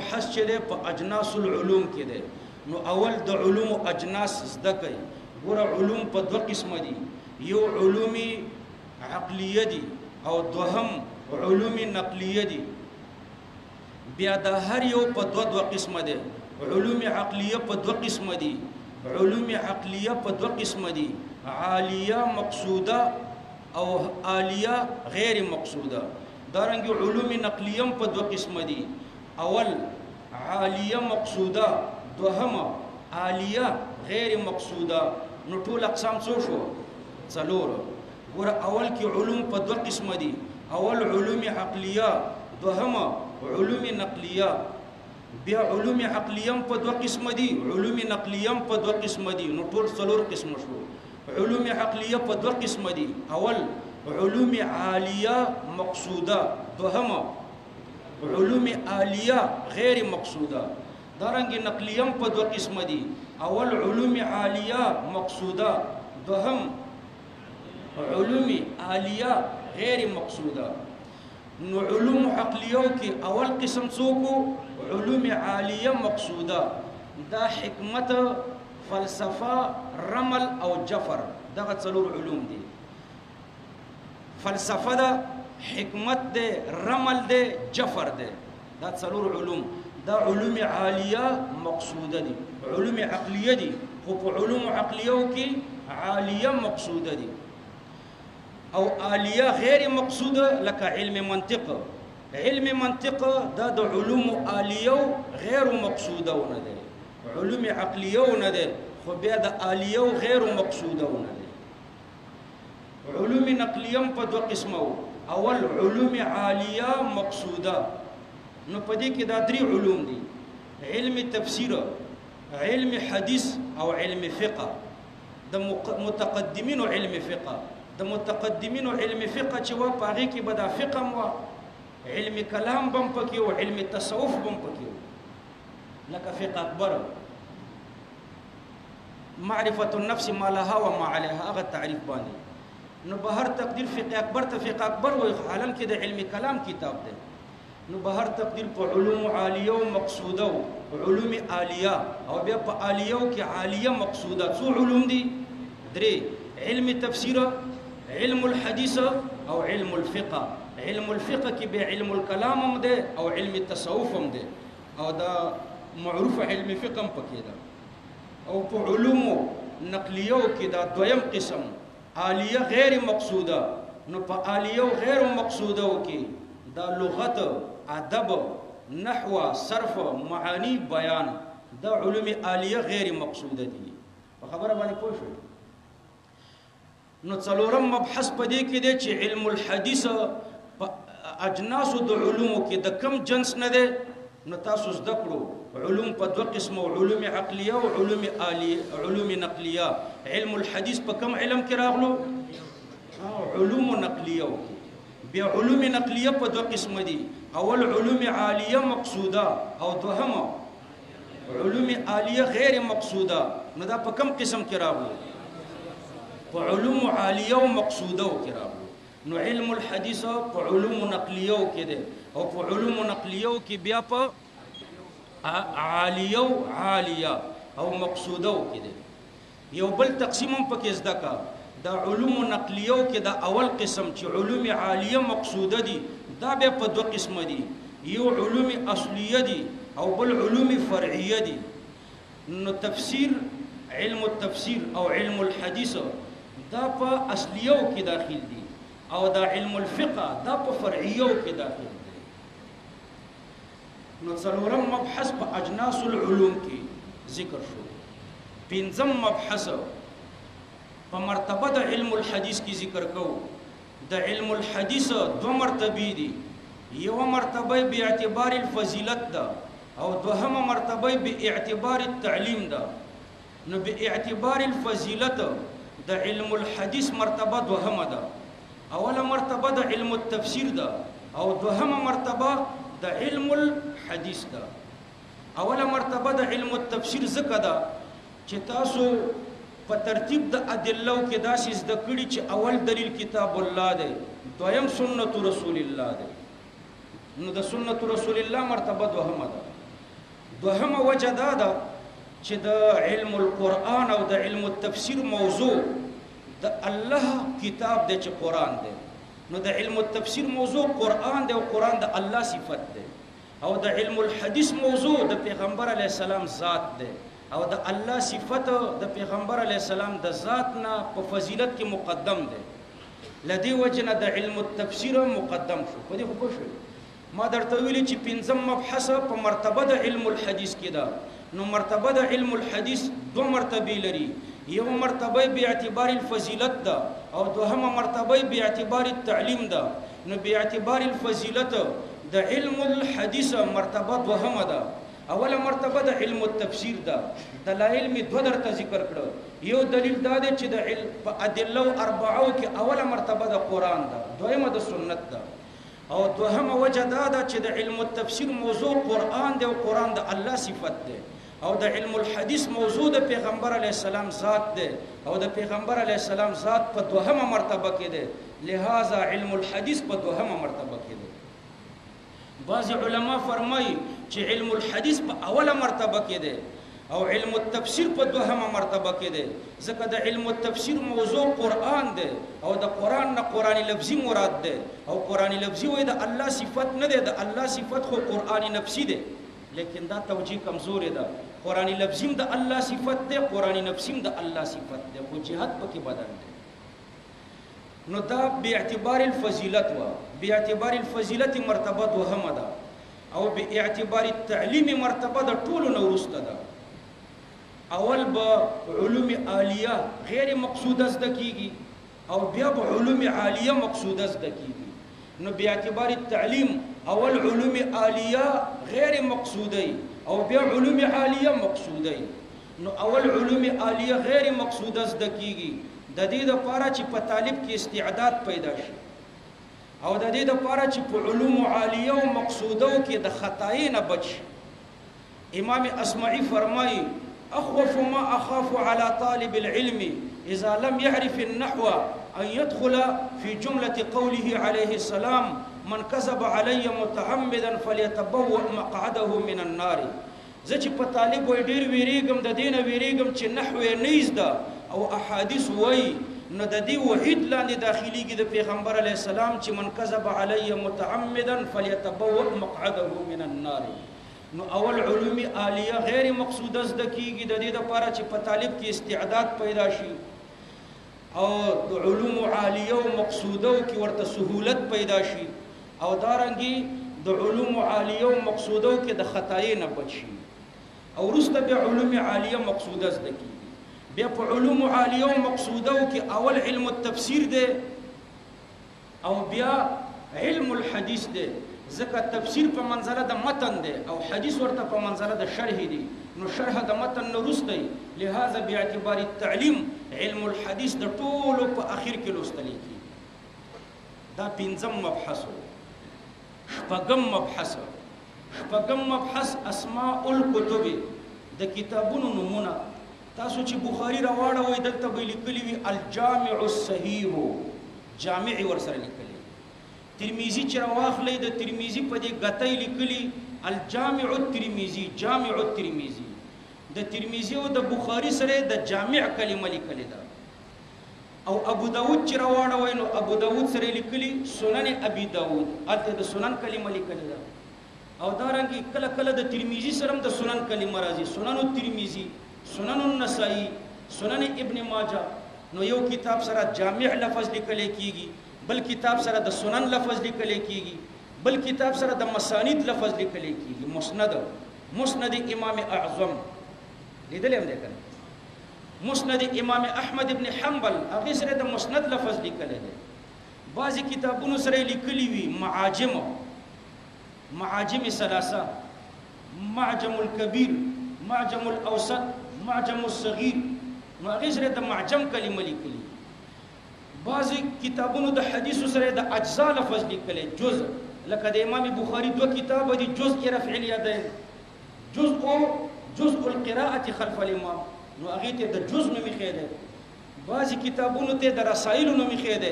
مبحث چې دی په اجناس العلوم کې دی نو اول د علوم اجناس زده کوي ګوره علوم په دوه قسمه دي یو علوم عقلیه دي او دوهم علوم نقلیه دي بیا د هر یو په دوه قسمه دي علوم عقلیه په دوه قسمه دي علوم عقلیه په دوه قسمه دي عالیه مقصوده او عالیه غیر مقصوده دارنګ علوم نقلیه په دوه قسمه دي اول عالیه مقصوده دوهم عالیه غیر مقصوده نو ټول اقسام څو شو څلور ګوره اول کې علوم په دوه قسمه دي اول علوم عقلیه دوهم علوم نقلیه بیا علوم عقلیه په دوه قسمه دي علوم نقلیه په دوه قسمه دي نو ټول څلور قسمه شو علوم عقلیه په دوه قسمه دي اول علوم عالیه مقصوده دوهم علوم عالیه غیر مقصوده دارنګ نقلیه په دوه قسمه دي اول علوم عالیه مقصوده دوهم علوم عالیه غیر مقصوده نو علوم عقلیو کې اول قسم څوک علوم عالیه مقصوده دا حکمت فلسفه رمل او جفر دغه څلور علوم دي فلسفه ده حکمت ده رمل ده جفر ده دا څلور علوم دا علوم عالیه مقصوده دي علوم عقلیه دي خو په علوم عقلیو کې عالیه مقصوده دي او عالیه غیر مقصوده لکه علم منطق علم منطق دا د علوم عالیه غیر مقصوده ونه ده علوم عقلیه ونه ده خو بیا د عالیه غیر مقصوده ونه ده علوم نقلیه په دوه قسمه اول علوم عالیه مقصوده نو پدې کې دا درې علوم دي علم تفسیر علم حدیث او علم فقه د متقدمین علم فقه د متقدمین علم فقه چې و پاره کې بدا فقه مو علم کلام بم پکې او علم تصوف بم پکې لکه فقه اکبر معرفه النفس ما لها وما عليها هغه تعریف باندې نو بهر تقدیر فقه اکبر ته فقه اکبر وای حالان کې د علم کلام کتاب دی نو بهر تقدیر په علوم عالیه او مقصوده علوم عالیه او بیا په عالیه کې عالیه مقصوده څو علوم دي درې علم تفسیر علم الحديث او علم الفقه علم الفقه کې به علم الكلام هم ده او علم التصوف هم ده او دا معروف علم فقه هم پکې ده او په علوم نقلیه کې دا دویم قسم عالیه غیر مقصوده نو په عالیه غیر مقصوده کې دا لغت ادب نحو صرف معانی بیان دا علوم عالیه غیر مقصوده دي په خبره باندې پوه شئ نو څلورم مبحث پدې کې دی چې علم الحديث اجناس د علوم کې د کم جنس نه ده نو تاسو زده کړو علوم په دوه قسمه علوم عقلیه او علوم عالیه علوم نقلیه علم الحديث په کم علم کې راغلو علوم نقلیه بیا علوم نقلیه په دوه قسمه دي اول علوم عالیه مقصوده او دوهم علوم عالیه غیر مقصوده نو دا په کم قسم کې راغلو په علوم عالیه او مقصوده کې راغلو نو علم الحديث په علوم نقلیه کې ده او په علوم نقلیه کې بیا په عالیه او مقصوده کې ده یو بل تقسیم هم پکې زده کا دا علوم نقلیه کې دا اول قسم چې علوم عالیه مقصوده دي دا به په دوه قسم دي یو علوم اصلیه دي او بل علوم فرعیه دي نو تفسیر علم التفسیر او علم الحديث دا په اصلیه کې داخل دي او دا علم الفقه دا په فرعیه کې داخل دي نو څلورم مبحث په اجناس العلوم کې ذکر شو پنځم مبحث په مرتبه د علم الحديث کې ذکر کو د علم الحديث دو مرتبه دي یو مرتبه به اعتبار الفضیلت ده او دوهمه مرتبه به اعتبار التعلیم ده نو به اعتبار الفضیلت د علم الحديث مرتبه دوهمه ده اوله مرتبه د علم التفسیر ده او دوهمه مرتبه د علم الحديث ده اوله مرتبه د علم التفسیر زکه ده چې تاسو په ترتیب د ادلو کې داسې زده کړي چې اول دلیل کتاب الله دی دویم سنت رسول الله دی نو د سنت رسول الله مرتبه دوهمه ده دوهمه وجه دا ده چې د علم القرآن او د علم التفسیر موضوع د الله کتاب دی چې قرآن دی، نو د علم التفسیر موضوع قرآن دی او قرآن د الله صفت دی، او د علم الحدیث موضوع د پیغمبر علیه السلام ذات دی، او د الله صفت د پیغمبر علیه السلام د ذات نه په فضیلت کې مقدم دی. لدی وجنه د علم التفسیر مقدم شو. په دې خو پوه شئ. ما درته ویلي چې پنځم مبحث په مرتبه د علم الحدیث کې ده. نو مرتبه د علم الحدیث دوه مرتبې لري. یو مرتبه به اعتبار الفضیلت ده او دوهمه مرتبه به اعتبار التعلیم ده. نو به اعتبار الفضیلت د علم الحدیث مرتبه دوهمه ده. اوله مرتبه د علم التفسیر ده. دلایل می دوه درته ذکر کړو. یو دلیل دا دی چې د علم په ادله اربعو کې اوله مرتبه د قرآن ده، دویمه د سنت ده، او دوهمه وجه دا ده چې د علم التفسیر موضوع قرآن دی او قرآن د الله صفت ده، او د علم الحدیث موضوع د پیغمبر علیه السلام ذات ده، او د پیغمبر علیه السلام ذات په دوهمه مرتبه کې ده. لہذا علم الحدیث په دوهمه مرتبه کې ده. بعض علما فرمایي چې علم الحدیث په اوله مرتبه کې ده او علم التفسیر په دوهمه مرتبه کې ده، ځکه د علم التفسیر موضوع قرآن ده او د قرآن نه قرآن لفظي مراد ده، او قرآن لفظي وایي د الله صفت نه ده، د الله صفت خو قرآن نفسي ده، لیکن دا توجیه کمزورې ده. قرآن لفظي د الله صفت ده، قرآن نفسي د الله صفت ده، خو جهت پکې بدل ده. نو دا باعتبار الفضیلت و باعتبار الفضیلت مرتبه دوهمه ده، او باعتبار التعلیم مرتبه د ټولو نه وروسته ده. اول به علوم عالیه غیر مقصوده زده کیږي او بیا به علوم عالیه مقصوده زده کیږي. نو باعتبار التعلیم اول علوم عالیه غیر مقصوده او بیا علوم عالیه مقصوده. نو اول علوم عالیه غیر مقصوده زده کیږي د دې لپاره چې په طالب کې استعداد پیدا شي، او د دې لپاره چې په علوم عالیه او مقصوده کې د خطای نه بچ. امام اصمعي فرمایي اخوف ما اخاف على طالب العلم اذا لم يعرف النحو ان يدخل في جمله قوله عليه السلام من كذب علي متعمدا فليتبوأ مقعده من النار. زه چې په طالب وای ډیر ویریږم، د دینه ویریږم چې نحو یې نه زده او احادیث وای، نو د دې وحید لاندې داخليږي د پیغمبر علیه السلام چې من كذب علي متعمدا فليتبوأ مقعده من النار. نو اول علوم عالیه غیر مقصوده زده کیږي د دې لپاره چې په طالب کې استعداد پیدا شي، او د علوم عالیه او مقصوده کې ورته سهولت پیدا شي، او دارنګي د علوم عالیه او مقصوده کې د خطای نه بچ شي. او وروسته بیا علوم عالیه مقصوده زده کیږي. بیا په علوم عالیه او مقصوده کې اول علم التفسیر ده او بیا علم الحدیث ده، ځکه تفسیر په منزله د متن ده او حدیث ورته په منزله د شرح دي. نو شرح د متن نه وروسته، لہذا باعتبار التعلیم علم الحدیث د ټولو په اخر کې لوستل کیږي. دا پنځم مبحث. شپږم مبحث اسماء الکتب، د کتابونو نومونه. تاسو چې بخاری راواړوئ دلته به لیکلي وي الجامع الصحیح، جامع ورسره لیکلي. ترمذی چې راواخلئ د ترمذی په دې ګتۍ لیکلي الجامع الترمذی، جامع الترمذی. د ترمذی او د بخاری سره د جامع کلمه لیکلې ده. او ابو داود چې راواړوئ نو ابو داود سره لیکلي سنن ابي داود، الته د سنن کلمه لیکلې ده. او دارنګه کله کله د ترمذی سره د سنن کلمه راځي، سنن الترمذی، سنن النسائی، سنن ابن ماجه. نو یو کتاب سره جامع لفظ لیکل کیږي، بل کتاب سره د سنن لفظ لیکل کیږي، بل کتاب سره د مسانید لفظ لیکل کیږي. مسند امام اعظم لیدل هم ده کنه. مسند امام احمد ابن حنبل هغه سره د مسند لفظ لیکل دي. بعضی کتابونو سره لیکلي وي معاجم ثلاثه، معجم الكبير، معجم الاوسط، معجم الصغير. نو هغه سره د معجم کلمه لیکلي. بعضی کتابونو د حدیث سره د اجزاء لفظ لیکلي، جزء. لکه د امام بخاری دو کتاب دي، جزء رفع الیدین، جزء القراءه خلف الامام. نو هغه ته د جزء نوم خېده. بعضی کتابونو ته د رسائل نوم خېده،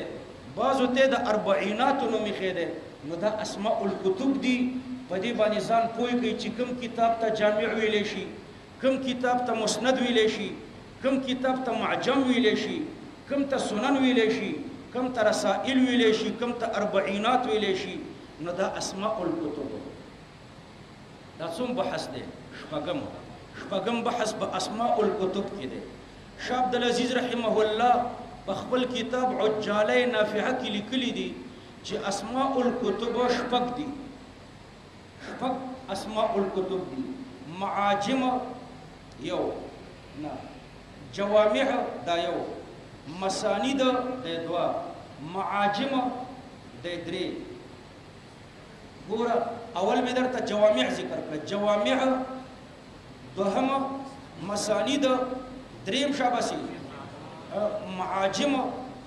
بعضو ته د اربعینات نوم خېده. نو دا اسماء الکتب دي په دې باندې ځان پوه کړئ چې کوم کتاب ته جامع ویلی شي، کوم کتاب ته مسند ویلی شي، کوم کتاب ته معجم ویلی شي، کوم ته سنن ویلی شي، کوم ته رسائل ویلی شي، کوم ته اربعینات ویلی شي. نو دا اسماء الکتب دا څوم بحث دی؟ شپږم بحث په اسماء الکتب کې دی. شاه عبدالعزیز رحمه الله په خپل کتاب عجاله نافعه کې لیکلي دي چې اسماء الکتب شپږ دي. شپږ اسماء الکتب دي. معاجم یو، نه جوامع دا یو، مسانید دا دوا، معاجم دا درې. ګوره اول مې درته جوامع ذکر کړه، جوامع دوهم مسانید دریم شاباسي معاجم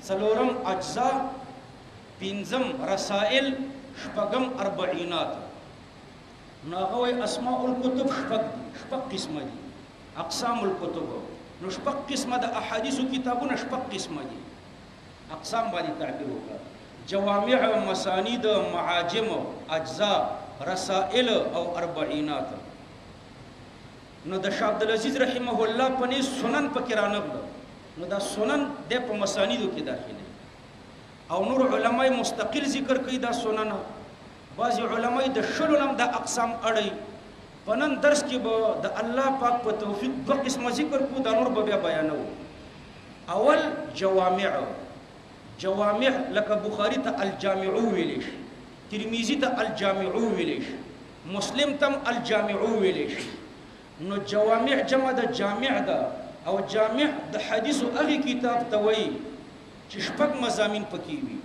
څلورم اجزا پنځم رسائل شپږم اربعینات. نو هغه وایي اسماء الکتب شپږ قسمه دي. اقسام الکتب نو شپږ قسمه د احادیثو کتابونه شپږ قسمه دي. اقسام باندې تعبیر وکړه: جوامع، مسانید، معاجم، اجزا، رسائل او اربعینات. نو د شاه عبدالعزیز رحمه الله پنې سنن پکې رانغله. نو دا سنن د په مسانیدو کې داخلي او نور علماء مستقل ذکر کوي دا سنن. بعض علماء د شلو نم د اقسام اړي. پنن درس کې به د الله پاک په توفیق دوه قسمه ذکر کو، دا نور به بیا بیانو. اول جوامع لکه بخاری ته الجامع ویلی شي، ترمذی ته الجامع ویلی شي، مسلم تم الجامع ویلی شي. نو جوامع جمع د جامع ده، او جامع د حدیث او هغه کتاب ته وایي چې شپږ مضامین پکې وي،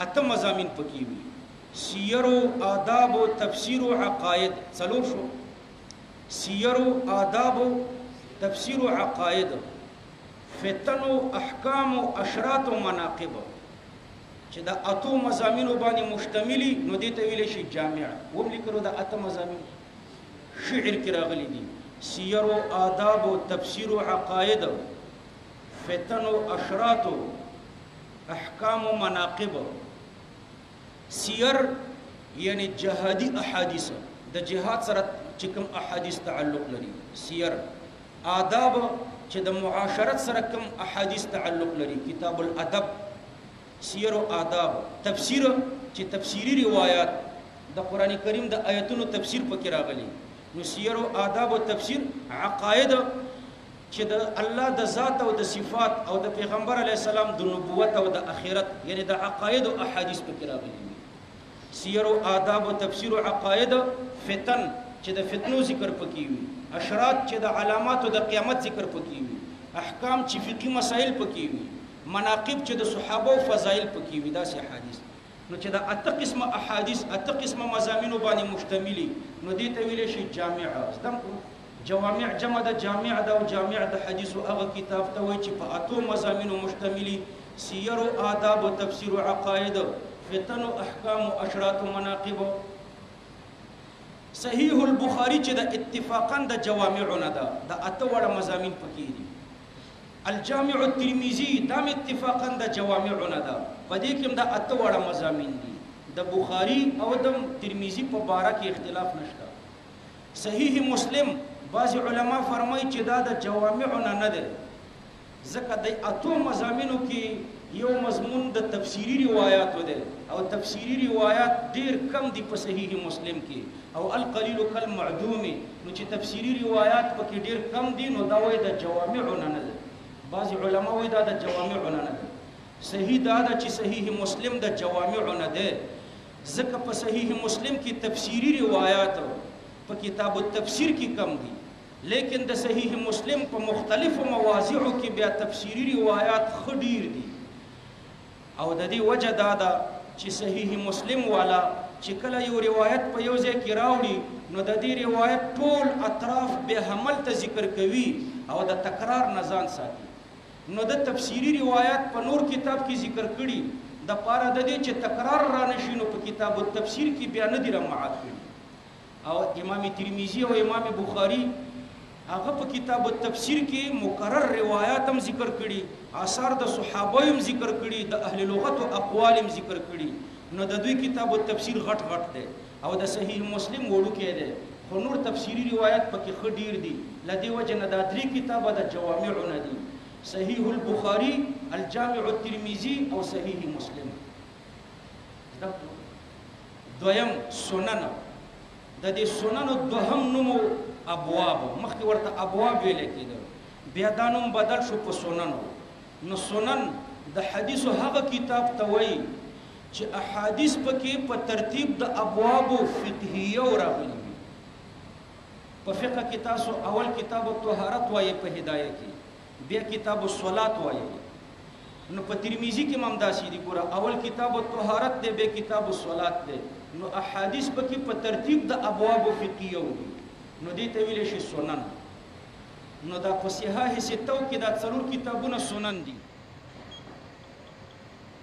اته مضامین پکې وي: سیر او آداب او تفسیر او عقاید. څلور شو: سیر او آداب او تفسیر او عقاید، فتن او احکام او اشراط او مناقب. چې دا اتو مضامینو باندې مشتملی نو دې ته ویل شي جامع. وم لیکلو دا اته مضامین شعر کې راغلي دي: سیر او آداب او تفسیر او عقاید، فتن او اشراط او احکام او مناقب. سیر یعنی جهادي احادیث، د جهاد سره چې کوم احادیث تعلق لري. سیر. آداب چې د معاشرت سره کوم احادیث تعلق لري، کتاب الادب. سیر او آداب. تفسیر چې تفسیری روایت د قران کریم د آیتونو تفسیر پکې راغلي. نو سیر او آداب او تفسیر. عقاید چې د الله د ذات او د صفات او د پیغمبر علی السلام د نبوت او د اخرت یعنی د عقاید او احادیث پکې راغلي. سیر او آداب او تفسیر او عقاید. فتن چې د فتنو ذکر پکې وي. اشراط چې د علامات او د قیامت ذکر پکې وي. احکام چې فقهي مسائل پکې وي. مناقب چې د صحابه او فضایل پکې وي. دا سي احادیث. نو چې دا اته قسمه احادیث اته قسمه مضامینو باندې مشتملي نو دې ته ویل شي جامع. زدم جوامع جمع د جامع دا او جامع د حدیث او هغه کتاب ته وایي چې په اتو مضامینو مشتملي: سیر او آداب او تفسیر او عقاید، فتن او احکام او اشراط او مناقب. صحیح البخاری چې د اتفاقا د جوامعونه ده، د اته وړه مضامین پکې دي. الجامع الترمذی دام اتفاقا د جوامعونه ده، په دې کې هم د اته وړه مضامین دي. د بخاری او د ترمذی په باره کې اختلاف نشته. صحیح مسلم بعض علما فرمایي چې دا د جوامعونه نه ده، ځکه د اتو مضامینو کې یو مضمون د تفسیری روایات ده او تفسیری روایات ډیر کم دي په صحیح مسلم کې، او القلیل کالمعدوم. نو چې تفسیری روایات پکې ډیر کم دي نو دا وایي د جوامعونه نه ده. بعض علما وایي دا د جوامعونه نه ده. صحیح دا ده چې صحیح مسلم د جوامعونه ده، ځکه په صحیح مسلم کې تفسیری روایات په کتاب التفسیر کې کم دي، لیکن د صحیح مسلم په مختلفو مواضعو کې بیا تفسیری روایات خډیر دي. او د دې وجه دا ده چې صحیح مسلم والا چې کله یو روایت په یو ځای کې راوړي نو د دې روایت ټول اطراف به حمل ته ذکر کوي او د تکرار نه ځان ساتي. نو د تفسیری روایت په نور کتاب کې ذکر کړي د پاره د دې چې تکرار را نشي نو په کتاب التفسیر کې بیا نه دي رمعات کړي. او امام ترمذی او امام بخاری هغه په کتاب التفسیر کې مکرر روایات هم ذکر کړي، آثار د صحابه هم ذکر کړي، د اهل لغت او اقوال هم ذکر کړي. نو د دوی کتاب التفسیر غټ غټ دی او د صحیح مسلم وړو کې دی خو نور تفسیری روایت پکې ښه ډیر دي لدې وجه نه دا درې کتابه د جوامع نه دي صحیح البخاری الجامع الترمذی او صحیح مسلم دویم سنن د دې سنن دوهم نوم ابواب مخکې ورته ابواب ویل کېدل بیا دا نوم بدل شو په سنن نو سنن د حدیث هغه کتاب ته وایي چې احادیث پکې په ترتیب د ابواب فقهیه راغلي په فقه کې تاسو اول کتاب الطهارت وایي په هدايه کې بیا کتاب الصلات وایي نو په ترمذی کې ممداسي دي ګوره اول کتاب الطهارت دی بیا کتاب الصلات دی نو احادیث پکې په ترتیب د ابواب فقهیه دي نو دې ته ویل شي سنن نو دا په صحاح ستو کې دا څلور کتابونه سنن دي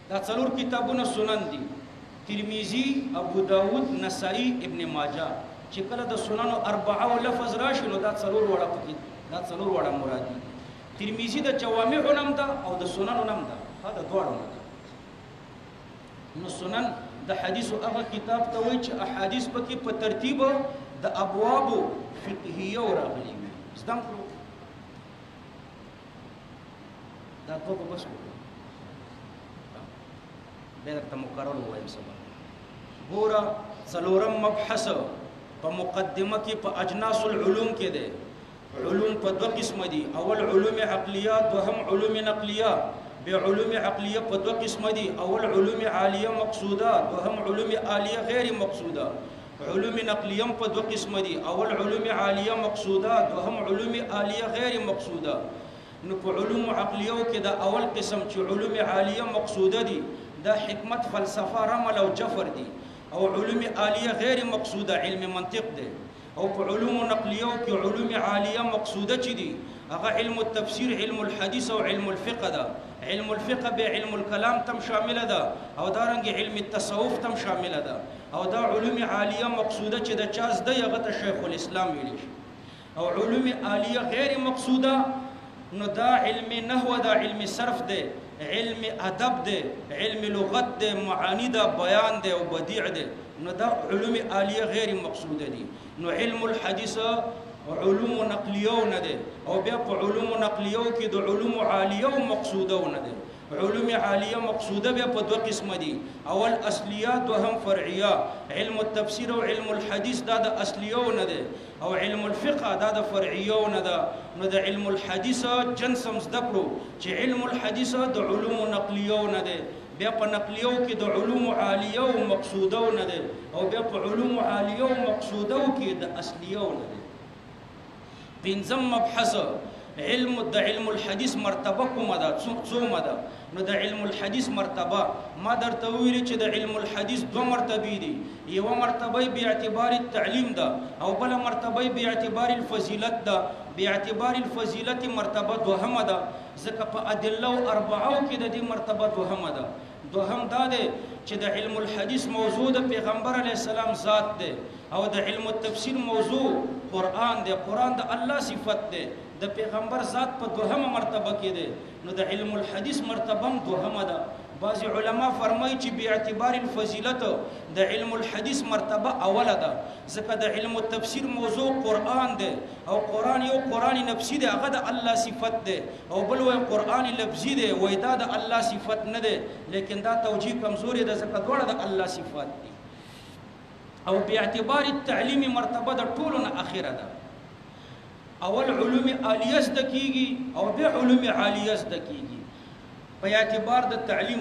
دا څلور کتابونه سنن دي ترمذی ابو داود نسائی ابن ماجه چې کله د سنن اربعه او لفظ راشي نو دا څلور وړه پکې دا څلور وړه مراد دي ترمذی د جوامع نوم ده او د سنن نوم ده دا دواړه ده نو سنن د حدیث هغه کتاب ته وایي چې احادیث پکې په ترتیب د ابواب فقهیه راغلي وي زدم کړو دا په بس به درته مقرر وایم سبا ګوره څلورم مبحث په مقدمه کې په اجناس العلوم کې ده علوم په دوه قسم دي اول علوم عقلیه دوهم علوم نقلیه به علوم عقلیه په دوه قسم دي اول علوم عالیه مقصوده دوهم علوم عالیه غیر مقصوده علوم نقلیه په دوه قسم دي اول علوم عالیه مقصوده دوهم علوم عالیه غیر مقصوده نو په علوم عقلیه کې دا اول قسم چې علوم عالیه مقصوده دي دا حکمت فلسفه رمل او جفر دي او علوم عالیه غیر مقصوده علم منطق دي او په علوم نقلیه کې علوم عالیه مقصوده چي دي هغه علم التفسیر علم الحديث او علم الفقه ده علم الفقه به علم الكلام تم شامل ده او دارنګ علم التصوف تم شامل ده او دا علوم عالیه مقصوده چې د چاز د یغه شیخ الاسلام ویل شي او علوم عالیه غیر مقصوده نو دا علم نحو دا علم صرف ده علم ادب ده علم لغت ده معانی ده بیان ده او بدیع ده نو دا علوم عالیه غیر مقصوده دي نو علم الحديث علوم نقلیه نه ده او بیا په علوم نقلیه کې د علوم عالیه او مقصوده نه ده علوم عالیه مقصوده بیا په دوه قسم دي اول اصلیه دوهم فرعیه علم التفسیر او علم الحديث دا د اصلیه نه ده او علم الفقه دا د فرعیه نه ده نو د علم الحديث جنس مزدکرو چې علم الحديث د علوم نقلیه نه ده بیا په نقلیو کې د علوم عالیه او مقصوده نه ده او بیا په علوم عالیه او مقصوده کې د اصلیه نه ده پنځم مبحث علم الحديث مرتبه کومه ده څومره ده نو د علم الحديث مرتبه ما درته ویل چې د علم الحديث دوه مرتبه دي یو مرتبه به اعتبار التعلیم ده او بل مرتبه به اعتبار الفضیلت ده به اعتبار الفضیلت مرتبه دوهمه ده ځکه په ادله اربعه کې د دې مرتبه دوهمه ده دوهم دا ده چې د علم الحديث موضوع د پیغمبر علی السلام ذات ده او د علم التفسیر موضوع قرآن ده قرآن د الله صفت ده د پیغمبر ذات په دوهمه مرتبه کې ده نو د علم الحديث مرتبه دوهمه ده بعض علما فرمایي چې به اعتبار الفضیلت د علم الحديث مرتبه اوله ده ځکه د علم التفسیر موضوع قرآن ده او قرآن یو قرآن نفسي ده هغه د الله صفت ده او بل وای قرآن لفظي ده وای دا د الله صفت نه ده لیکن دا توجیه کمزوري ده ځکه دواړه د الله صفات دي او به اعتبار التعلیم مرتبه د ټولو نه اخیره ده اول علوم عالیه زده کیږي او بیا علوم عالیه زده کیږي په اعتبار د تعلیم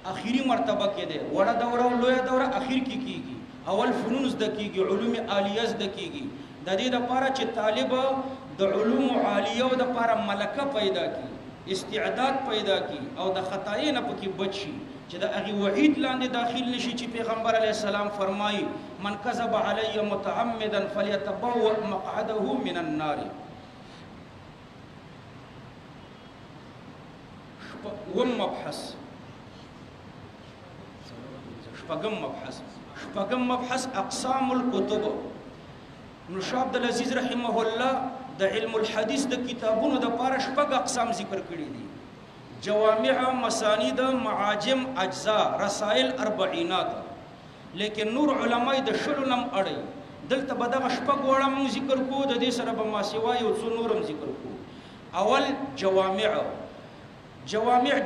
اخیری مرتبه کې ده وړه دوره او لویه دوره اخیر کې کیږي اول فنون زده کیږي علوم عالیه زده کیږي د دې لپاره چې طالب د علوم عالیه او د لپاره ملکه پیدا کی استعداد پیدا کی او د خطای نه پکې بچ شي چې د هغه وحید لاندې داخل نشي چې پیغمبر علی السلام فرمایي من کذب علی متعمدا فليتبوأ مقعده من النار شپږم مبحث اقسام الكتب نو شاه عبد العزيز رحمه الله د علم الحديث د کتابونو د پاره شپږ اقسام ذکر کړي دي جوامع مسانید معاجم اجزاء رسائل اربعینات لیکن نور علماء د شلنم اړي دلته بدغه شپږ وړه مونږ ذکر کو د دې سره به ما سوا یو څو نورم ذکر کو. اول جوامع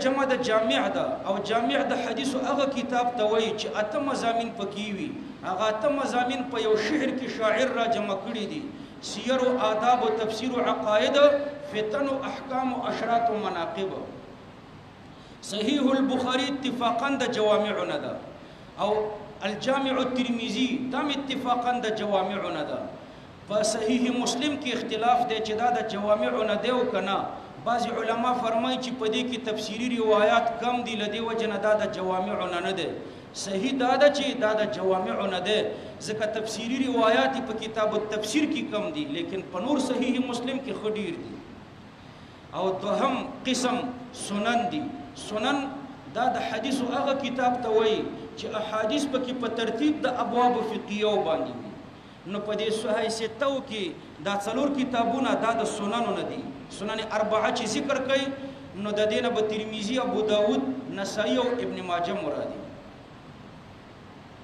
جمع د جامع ده او جامع د حدیث هغه کتاب ته وایي چې اته مضامین پکې وي. هغه اته مضامین په یو شعر کې شاعر را جمع کړي دي: سیر و آداب و تفسیر و عقاید، فتن و احکام و اشراط و مناقب. صحیح البخاری اتفاقا د جوامعنا ده او الجامع الترمذی تم اتفاقا د جوامعنا ده. په صحیح مسلم کې اختلاف دی چې دا د جوامعنا دی او کنه. بعض علما فرمایي چې په دې کې تفسیری روایت کم دي، لدی وجنه دا د جوامعنا نه ده. صحیح دا ده چې دا د جوامعنا ده، ځکه تفسیری روایت په کتاب التفسیر کې کم دي، لیکن په نور صحیح مسلم کې خډیر دي. او دوهم قسم سنن دي. سنن دا د حدیث هغه کتاب ته وایي چې احادیث پکې په ترتیب د ابواب فقهیه باندې وي. نو په دې صحیح ستو کې دا څلور کتابونه دا د سننو نه دي. سنن اربعه چې ذکر کړي نو د دې نه به ترمذی، ابو داود، نسائی او ابن ماجه مرادي دي.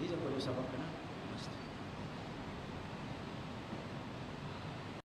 ځکه په سبق نه